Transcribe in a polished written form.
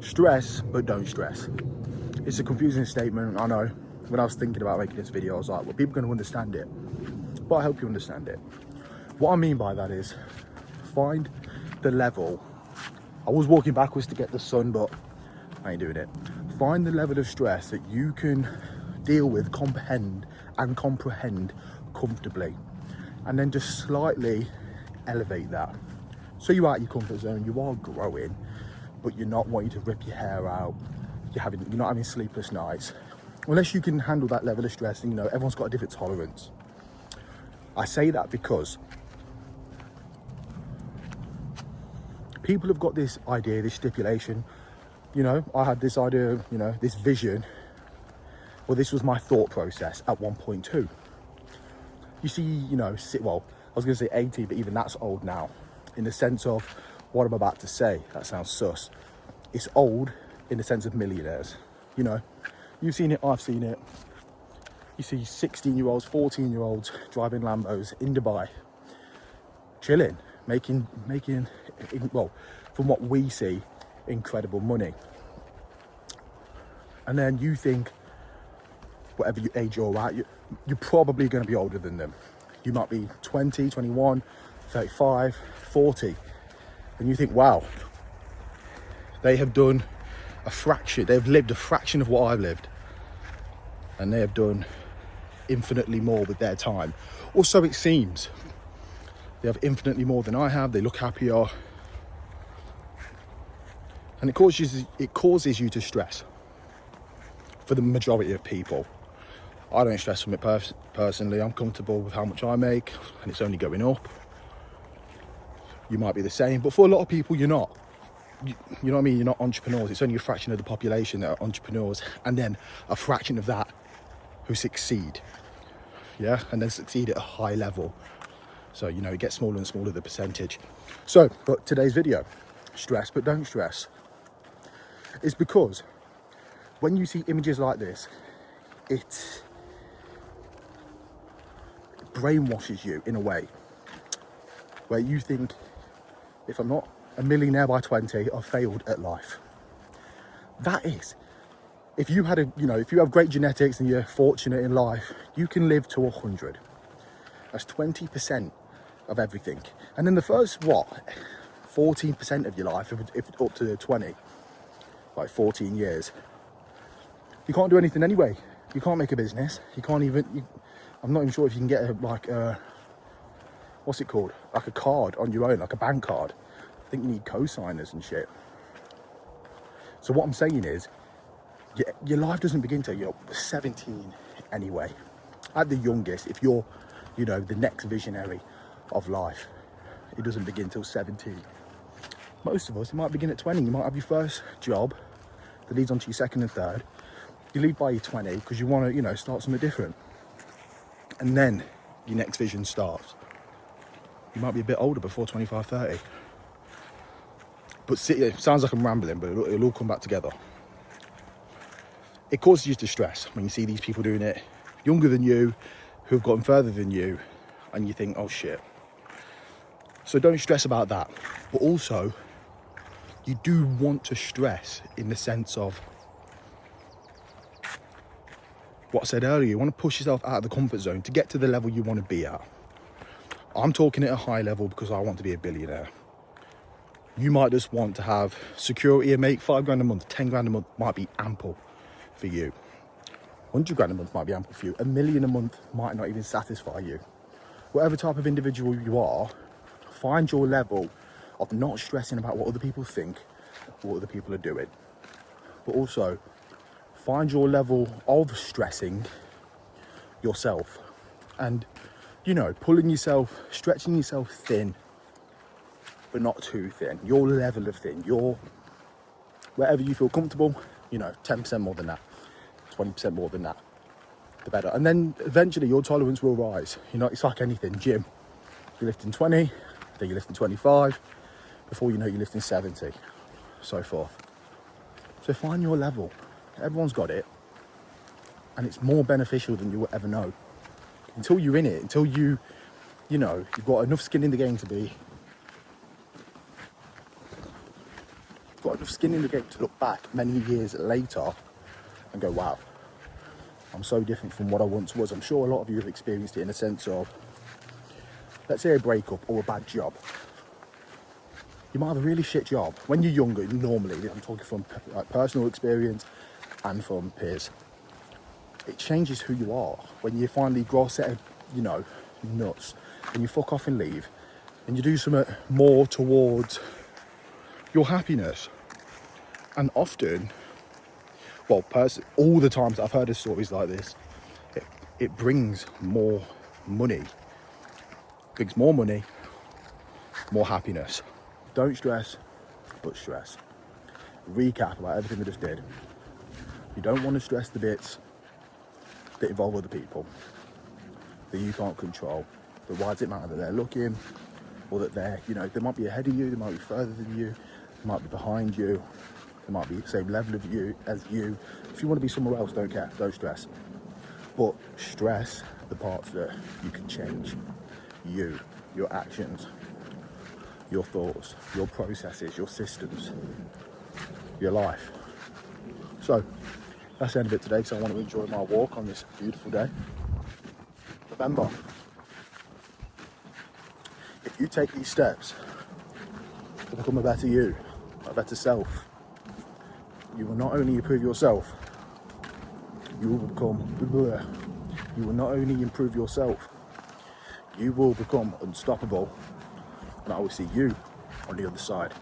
Stress, but don't stress. It's a confusing statement, I know. When I was thinking about making this video, I was like, well, people are going to understand it, but I hope you understand it. What I mean by that is, find the level. I was walking backwards to get the sun, but I ain't doing it. Find the level of stress that you can deal with, comprehend comfortably, and then just slightly elevate that. So you're out of your comfort zone, you are growing, but you're not wanting to rip your hair out. You're not having sleepless nights. Unless you can handle that level of stress, and everyone's got a different tolerance. I say that because people have got this idea, this stipulation. I had this idea, this vision. Well, this was my thought process at 1.2. You see, I was going to say 80, but even that's old now. In the sense of what I'm about to say, that sounds sus. It's old in the sense of millionaires. You've seen it, I've seen it. You see 16-year-olds, 14-year-olds driving Lambos in Dubai, chilling, making, well, from what we see, incredible money. And then you think, whatever age you're at, you're probably going to be older than them. You might be 20, 21, 35, 40. And you think, wow, they have done they've lived a fraction of what I've lived. And they have done infinitely more with their time. Or so it seems. They have infinitely more than I have. They look happier. And it causes you to stress. For the majority of people. I don't stress from it personally. I'm comfortable with how much I make, and it's only going up. You might be the same, but for a lot of people, you're not. You know what I mean? You're not entrepreneurs. It's only a fraction of the population that are entrepreneurs, and then a fraction of that who succeed. Yeah, and then succeed at a high level. So, it gets smaller and smaller, the percentage. So, but today's video, stress but don't stress, is because when you see images like this, it brainwashes you in a way where you think, if I'm not a millionaire by 20, I've failed at life. That is, if you have great genetics and you're fortunate in life, you can live to 100. That's 20% of everything. And then the first, 14% of your life, if up to 20, like 14 years, you can't do anything anyway. You can't make a business. You can't even, I'm not even sure if you can get what's it called? Like a card on your own, like a bank card. I think you need co-signers and shit. So what I'm saying is, your life doesn't begin till you're 17 anyway. At the youngest, if you're, the next visionary of life, it doesn't begin till 17. Most of us, it might begin at 20. You might have your first job that leads on to your second and third. You leave by your 20 because you want to, start something different. And then your next vision starts. You might be a bit older before 25, 30. But see, it sounds like I'm rambling, but it'll all come back together. It causes you to stress when you see these people doing it younger than you, who've gotten further than you, and you think, oh shit. So don't stress about that. But also, you do want to stress in the sense of what I said earlier. You want to push yourself out of the comfort zone to get to the level you want to be at. I'm talking at a high level because I want to be a billionaire. You might just want to have security and make 5 grand a month, 10 grand a month might be ample for you. 100 grand a month might be ample for you. $1 million a month might not even satisfy you. Whatever type of individual you are, find your level of not stressing about what other people think, what other people are doing. But also, find your level of stressing yourself. And, pulling yourself, stretching yourself thin, but not too thin. Your level of thin, wherever you feel comfortable, 10% more than that, 20% more than that, the better. And then eventually your tolerance will rise. It's like anything, gym. You're lifting 20, then you're lifting 25, before you know you're lifting 70, so forth. So find your level. Everyone's got it. And it's more beneficial than you will ever know. Until you're in it, until you've got enough skin in the game to be got enough skin in the game to look back many years later and go, wow, I'm so different from what I once was. I'm sure a lot of you have experienced it in a sense of, let's say a breakup or a bad job. You might have a really shit job. When you're younger, normally, I'm talking from like personal experience and from peers, it changes who you are. When you finally grow a set of, you know, nuts, and you fuck off and leave, and you do something more towards your happiness. And often, well, all the times I've heard of stories like this, it brings more money. Brings more money, more happiness. Don't stress, but stress. Recap about everything we just did. You don't want to stress the bits that involve other people, that you can't control. But why does it matter that they're looking, or that they're, you know, they might be ahead of you, they might be further than you, they might be behind you, they might be the same level of you as you. If you want to be somewhere else, don't care, don't stress. But stress the parts that you can change. You, your actions, your thoughts, your processes, your systems, your life. So that's the end of it today, because I want to enjoy my walk on this beautiful day. Remember, if you take these steps to become a better you, a better self, you will not only improve yourself, you will not only improve yourself, you will become unstoppable. And I will see you on the other side.